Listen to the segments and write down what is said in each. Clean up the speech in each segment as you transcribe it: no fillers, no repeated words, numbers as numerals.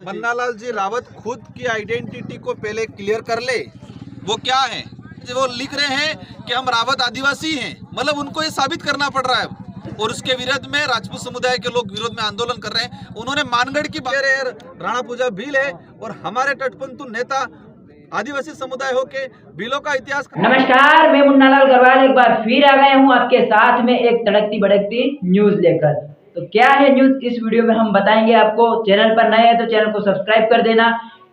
मन्नालाल जी रावत खुद की आइडेंटिटी को पहले क्लियर कर ले, वो क्या है। वो लिख रहे हैं कि हम रावत आदिवासी हैं, मतलब उनको ये साबित करना पड़ रहा है। और उसके विरोध में राजपूत समुदाय के लोग विरोध में आंदोलन कर रहे हैं। उन्होंने मानगढ़ की राणा पूजा भील है और हमारे तटबंधु नेता आदिवासी समुदाय हो के भीलों का इतिहास। नमस्कार, मैं मुन्नालाल गरवाल एक बार फिर आ गया हूं आपके साथ में एक तड़कती भड़कती न्यूज लेकर। तो क्या है न्यूज, इस वीडियो में हम बताएंगे आपको। चैनल पर नए हैं तो चैनल को सब्सक्राइब कर देना।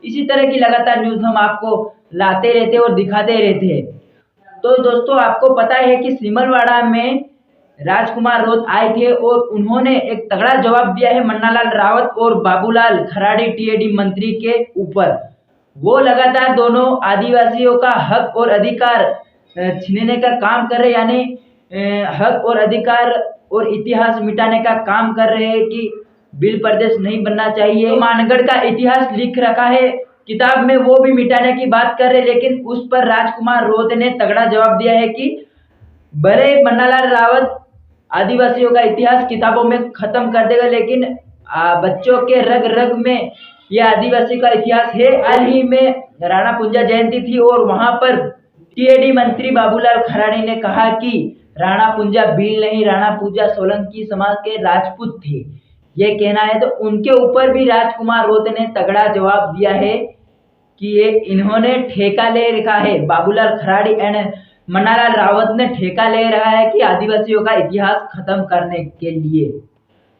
इसी तरह की लगातार न्यूज हम आपको लाते रहते और दिखाते रहते हैं। तो दोस्तों, आपको पता है कि सिमलवाड़ा में राजकुमार रोत आए थे और उन्होंने एक तगड़ा जवाब दिया है मन्नालाल रावत और बाबूलाल खराड़ी टीएडी मंत्री के ऊपर। वो लगातार दोनों आदिवासियों का हक और अधिकार छीनने का काम कर रहे, यानी हक और अधिकार और इतिहास मिटाने का काम कर रहे हैं कि बिल प्रदेश नहीं बनना चाहिए। मानगढ़ का इतिहास लिख रखा है किताब में, वो भी मिटाने की बात कर रहे, लेकिन उस पर राजकुमार रोत ने तगड़ा जवाब दिया है कि भले मन्नालाल रावत आदिवासियों का इतिहास किताबों में खत्म कर देगा, लेकिन बच्चों के रग रग में यह आदिवासी का इतिहास है। हाल ही में राणा पूजा जयंती थी और वहां पर टीएडी मंत्री बाबूलाल खराड़ी ने कहा कि राणा पूजा भील नहीं, राणा पूजा सोलंकी समाज के राजपूत थे, ये कहना है। तो उनके ऊपर भी राजकुमार रोत ने तगड़ा जवाब दिया है कि ये इन्होंने ठेका ले रखा है। बाबूलाल खराड़ी एंड मन्नालाल रावत ने ठेका ले रहा है कि आदिवासियों का इतिहास खत्म करने के लिए।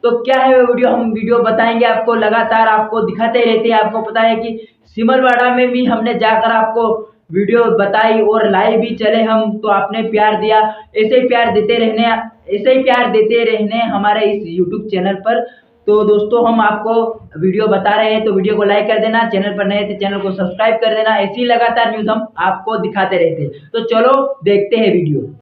तो क्या है वो वीडियो, हम वीडियो बताएंगे आपको, लगातार आपको दिखाते रहते हैं। आपको पता है कि सिमलवाड़ा में भी हमने जाकर आपको वीडियो बताई और लाइव भी चले हम, तो आपने प्यार दिया। ऐसे ही प्यार देते रहने हमारे इस यूट्यूब चैनल पर। तो दोस्तों, हम आपको वीडियो बता रहे हैं तो वीडियो को लाइक कर देना, चैनल पर नए तो चैनल को सब्सक्राइब कर देना। ऐसी लगातार न्यूज हम आपको दिखाते रहते हैं। तो चलो देखते हैं वीडियो।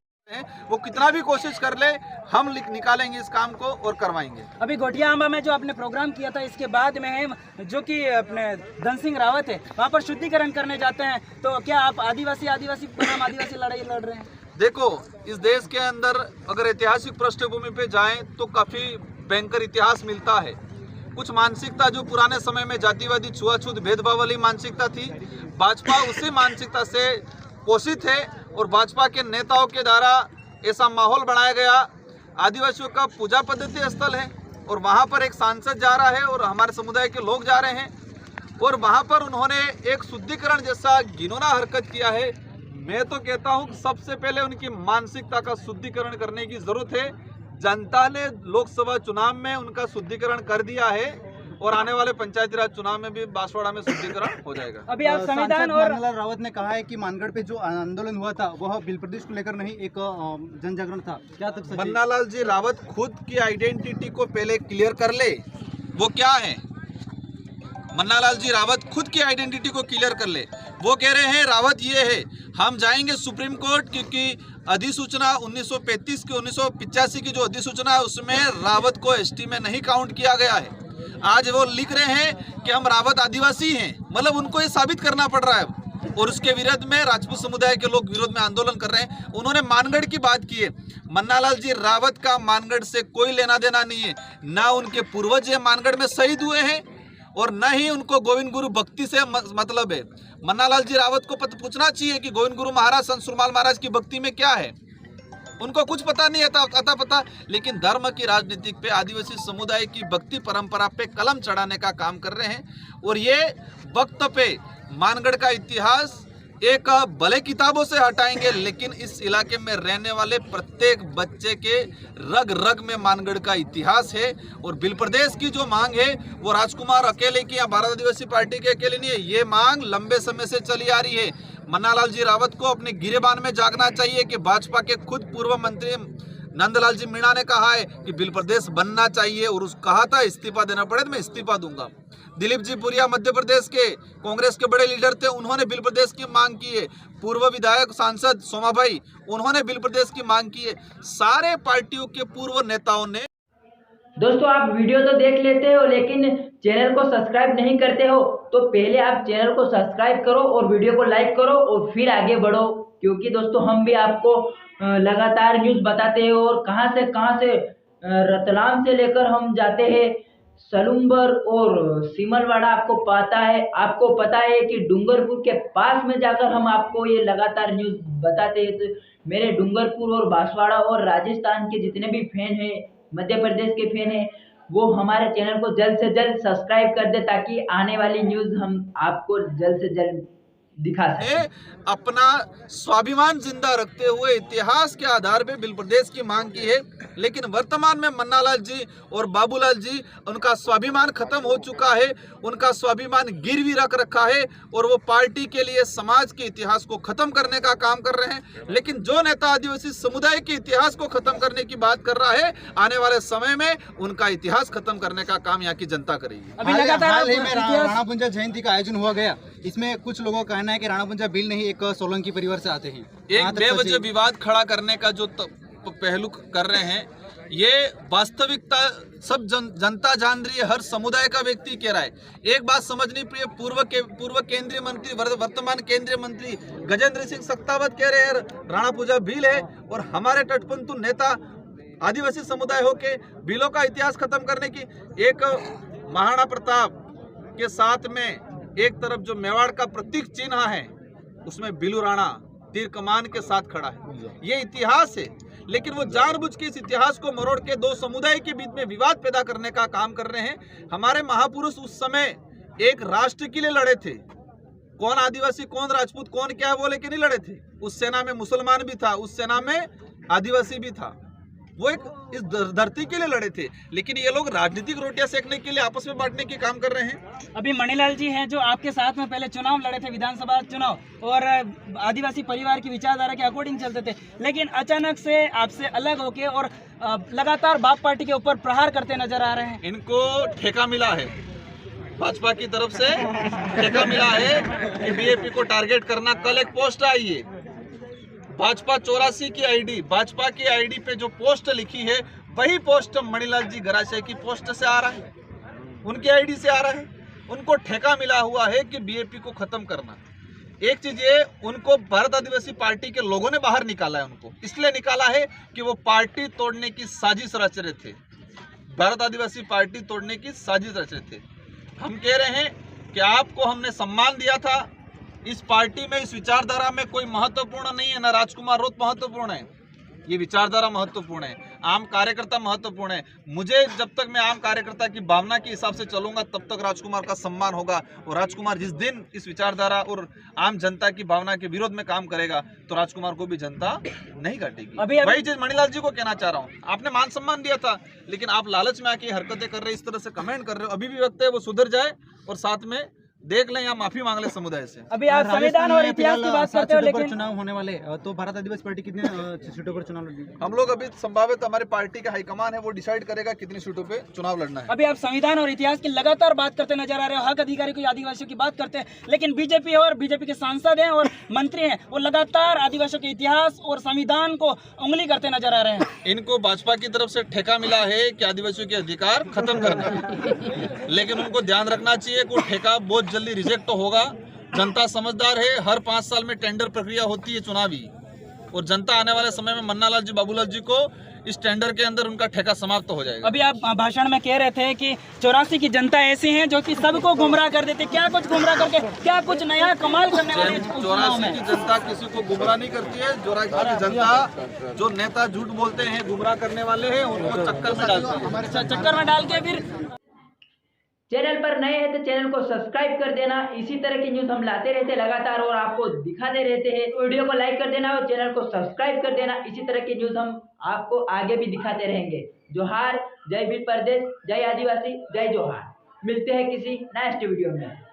वो कितना भी कोशिश कर ले, हम निकालेंगे इस काम को और करवाएंगे। अभी घोटियाआंबा में जो आपने प्रोग्राम किया था, इसके बाद में जो कि अपने धन सिंह रावत है वहाँ पर शुद्धिकरण करने जाते हैं, तो क्या आप आदिवासी बनाम आदिवासी लड़ाई लड़ रहे हैं? देखो, इस देश के अंदर अगर ऐतिहासिक पृष्ठभूमि पे जाएं तो काफी भयंकर इतिहास मिलता है। कुछ मानसिकता जो पुराने समय में जातिवादी छुआछूत भेदभाव वाली मानसिकता थी, भाजपा उसी मानसिकता से पोषित है और भाजपा के नेताओं के द्वारा ऐसा माहौल बनाया गया। आदिवासियों का पूजा पद्धति स्थल है और वहाँ पर एक सांसद जा रहा है और हमारे समुदाय के लोग जा रहे हैं और वहाँ पर उन्होंने एक शुद्धिकरण जैसा घिनौना हरकत किया है। मैं तो कहता हूँ सबसे पहले उनकी मानसिकता का शुद्धिकरण करने की जरूरत है। जनता ने लोकसभा चुनाव में उनका शुद्धिकरण कर दिया है और आने वाले पंचायती राज चुनाव में भी बांसवाड़ा में शुद्धिकरण हो जाएगा। अभी आप संविधान और मन्नालाल रावत ने कहा है कि मानगढ़ पे जो आंदोलन हुआ था वह बिल प्रदेश को लेकर नहीं, एक जन जागरण था, क्या तक सच है? मन्नालाल जी रावत खुद की आइडेंटिटी को पहले क्लियर कर ले, वो क्या है। मन्नालाल जी रावत खुद की आइडेंटिटी को क्लियर कर ले। वो कह रहे हैं रावत ये है, हम जाएंगे सुप्रीम कोर्ट, क्योंकि अधिसूचना 1935 की 1985 की जो अधिसूचना है उसमें रावत को एसटी में नहीं काउंट किया गया है। आज वो लिख रहे हैं कि हम रावत आदिवासी हैं, मतलब उनको ये साबित करना पड़ रहा है। और उसके विरोध में राजपूत समुदाय के लोग विरोध में आंदोलन कर रहे हैं। उन्होंने मानगढ़ की बात की है। मन्नालाल जी रावत का मानगढ़ से कोई लेना देना नहीं है, ना उनके पूर्वज मानगढ़ में शहीद हुए हैं और न ही उनको गोविंद गुरु भक्ति से मतलब है। मन्नालाल जी रावत को पूछना चाहिए कि गोविंद गुरु महाराज संत सुरमाल महाराज की भक्ति में क्या है। उनको कुछ पता नहीं आता पता, लेकिन धर्म की राजनीति पे आदिवासी समुदाय की भक्ति परंपरा पे कलम चढ़ाने का काम कर रहे हैं। और ये वक्त पे मानगढ़ का इतिहास एक भले किताबों से हटाएंगे, लेकिन इस इलाके में रहने वाले प्रत्येक बच्चे के रग रग में मानगढ़ का इतिहास है। और बिल प्रदेश की जो मांग है वो राजकुमार अकेले की या भारत आदिवासी पार्टी के अकेले नहीं है, ये मांग लंबे समय से चली आ रही है। मन्नालाल जी रावत को अपने गिरेबान में जागना चाहिए कि भाजपा के खुद पूर्व मंत्री नंदलाल जी मीणा ने कहा है कि बिल प्रदेश बनना चाहिए और कहा था इस्तीफा देना पड़े तो मैं इस्तीफा दूंगा। दिलीप जी पुरिया मध्य प्रदेश के कांग्रेस के बड़े लीडर थे, उन्होंने बिल प्रदेश की मांग की है। पूर्व विधायक सांसद सोमाभाई, उन्होंने बिल प्रदेश की मांग की है। सारे पार्टियों के पूर्व नेताओं ने। दोस्तों, आप वीडियो तो देख लेते हो लेकिन चैनल को सब्सक्राइब नहीं करते हो, तो पहले आप चैनल को सब्सक्राइब करो और वीडियो को लाइक करो और फिर आगे बढ़ो। क्योंकि दोस्तों, हम भी आपको लगातार न्यूज़ बताते हैं और कहां से रतलाम से लेकर हम जाते हैं सलूम्बर और सिमलवाड़ा आपको पता है कि डूंगरपुर के पास में जाकर हम आपको ये लगातार न्यूज़ बताते हैं। तो मेरे डूंगरपुर और बांसवाड़ा और राजस्थान के जितने भी फैन हैं, मध्य प्रदेश के फैन हैं, वो हमारे चैनल को जल्द से जल्द सब्सक्राइब कर दे ताकि आने वाली न्यूज़ हम आपको जल्द से जल्द दिखा सकें। अपना स्वाभिमान जिंदा रखते हुए इतिहास के आधार पे बिल प्रदेश की मांग की है, लेकिन वर्तमान में मन्नालाल जी और बाबूलाल जी उनका स्वाभिमान खत्म हो चुका है, उनका स्वाभिमान गिरवी रख रखा है और वो पार्टी के लिए समाज के इतिहास को खत्म करने का काम कर रहे हैं। लेकिन जो नेता आदिवासी समुदाय के इतिहास को खत्म करने की बात कर रहा है, आने वाले समय में उनका इतिहास खत्म करने का काम यहाँ की जनता करेगी। अभी लगातार हाल ही में राणा पुंजा जयंती का आयोजन हुआ गया, इसमें कुछ लोगों का कहना है कि राणा पुंजा बिल नहीं एक सोलंकी परिवार से आते हैं। एक बेवजह विवाद खड़ा करने का जो पहलू कर रहे हैं, ये वास्तविकता सब जनता जान रही है, हर समुदाय का व्यक्ति कह रहा है। एक बात समझनी प्रिय, पूर्व केंद्रीय मंत्री वर्तमान केंद्रीय मंत्री गजेंद्र सिंह शेखावत कह रहे हैं राणा पुंजा बिल है, और हमारे तटपंथू नेता आदिवासी समुदाय होके बिलों का इतिहास खत्म करने की। एक महाराणा प्रताप के साथ में एक तरफ जो मेवाड़ का प्रतीक चिन्ह है, उसमें बिलू राणा तीर कमान के साथ खड़ा है। ये इतिहास है, लेकिन वो जानबूझ के इस इतिहास को मरोड़ के दो समुदाय के बीच में विवाद पैदा करने का काम कर रहे हैं। हमारे महापुरुष उस समय एक राष्ट्र के लिए लड़े थे, कौन आदिवासी कौन राजपूत कौन क्या है वो लेके नहीं लड़े थे। उस सेना में मुसलमान भी था, उस सेना में आदिवासी भी था, वो एक इस धरती के लिए लड़े थे। लेकिन ये लोग राजनीतिक रोटियां सेकने के लिए आपस में बांटने के काम कर रहे हैं। अभी मणिलाल जी हैं जो आपके साथ में पहले चुनाव लड़े थे, विधानसभा चुनाव, और आदिवासी परिवार की विचारधारा के अकॉर्डिंग चलते थे, लेकिन अचानक से आपसे अलग होके और लगातार बाप पार्टी के ऊपर प्रहार करते नजर आ रहे हैं। इनको ठेका मिला है, भाजपा की तरफ से ठेका मिला है कि बीजेपी को टारगेट करना। कल एक पोस्ट आई है भाजपा 84 की आईडी, भाजपा की आईडी पे जो पोस्ट लिखी है वही पोस्ट मणिलाल जी गराशय की पोस्ट से आ रहा है, उनकी आईडी से आ रहा है। उनको ठेका मिला हुआ है कि बीजेपी को खत्म करना। एक चीज ये, उनको भारत आदिवासी पार्टी के लोगों ने बाहर निकाला है, उनको इसलिए निकाला है कि वो पार्टी तोड़ने की साजिश रच रहे थे, भारत आदिवासी पार्टी तोड़ने की साजिश रच रहे थे। हम कह रहे हैं कि आपको हमने सम्मान दिया था, इस पार्टी में इस विचारधारा में कोई महत्वपूर्ण नहीं है, ना राजकुमार रोत महत्वपूर्ण है, ये विचारधारा महत्वपूर्ण है, आम कार्यकर्ता महत्वपूर्ण है। मुझे जब तक मैं आम कार्यकर्ता की भावना के हिसाब से चलूंगा तब तक राजकुमार का सम्मान होगा, और राजकुमार जिस दिन इस विचारधारा और आम जनता की भावना के विरोध में काम करेगा तो राजकुमार को भी जनता नहीं काटेगी। वही चीज मणिलाल जी को कहना चाह रहा हूँ, आपने मान सम्मान दिया था, लेकिन आप लालच में आके हरकतें कर रहे, इस तरह से कमेंट कर रहे हो। अभी भी वक्त है वो सुधर जाए और साथ में देख लें या माफी मांग ले समुदाय से। अभी आप संविधान और इतिहास की बात करते हो, लेकिन चुनाव होने वाले, तो भारत आदिवासी पार्टी कितने सीटों पर चुनाव लड़ेगी? हम लोग अभी संभावित हमारी पार्टी का हाईकमान है, वो डिसाइड करेगा कितनी सीटों पे चुनाव लड़ना है। अभी आप संविधान और इतिहास की लगातार बात करते नजर आ रहे हो, हक अधिकारी को आदिवासियों की बात करते हैं, लेकिन बीजेपी और बीजेपी के सांसद हैं और मंत्री हैं, वो लगातार आदिवासियों के इतिहास और संविधान को उंगली करते नजर आ रहे हैं। इनको भाजपा की तरफ से ठेका मिला है कि आदिवासियों के अधिकार खत्म करना है, लेकिन उनको ध्यान रखना चाहिए कि वो ठेका बहुत जल्दी रिजेक्ट होगा। जनता समझदार है, हर 5 साल में टेंडर प्रक्रिया होती है चुनावी, और जनता आने वाले समय में मन्नालाल जी बाबूलाल जी को इस टेंडर के अंदर उनका ठेका समाप्त हो जाएगा। अभी आप भाषण में कह रहे थे कि 84 की जनता ऐसी है जो कि सबको गुमराह कर देते, क्या कुछ गुमराह करके क्या कुछ नया कमाल करने वाले? 84 की जनता किसी को गुमराह नहीं करती है। 84 की जनता जो नेता झूठ बोलते हैं, गुमराह करने वाले हैं, उनको चक्कर में डालते हैं। चक्कर में डाल के फिर चैनल पर नए हैं तो चैनल को सब्सक्राइब कर देना। इसी तरह की न्यूज़ हम लाते रहते हैं लगातार और आपको दिखाते रहते हैं। वीडियो को लाइक कर देना और चैनल को सब्सक्राइब कर देना। इसी तरह की न्यूज़ हम आपको आगे भी दिखाते रहेंगे। जोहार, जय भील प्रदेश, जय आदिवासी, जय जोहार। मिलते हैं किसी नेक्स्ट वीडियो में।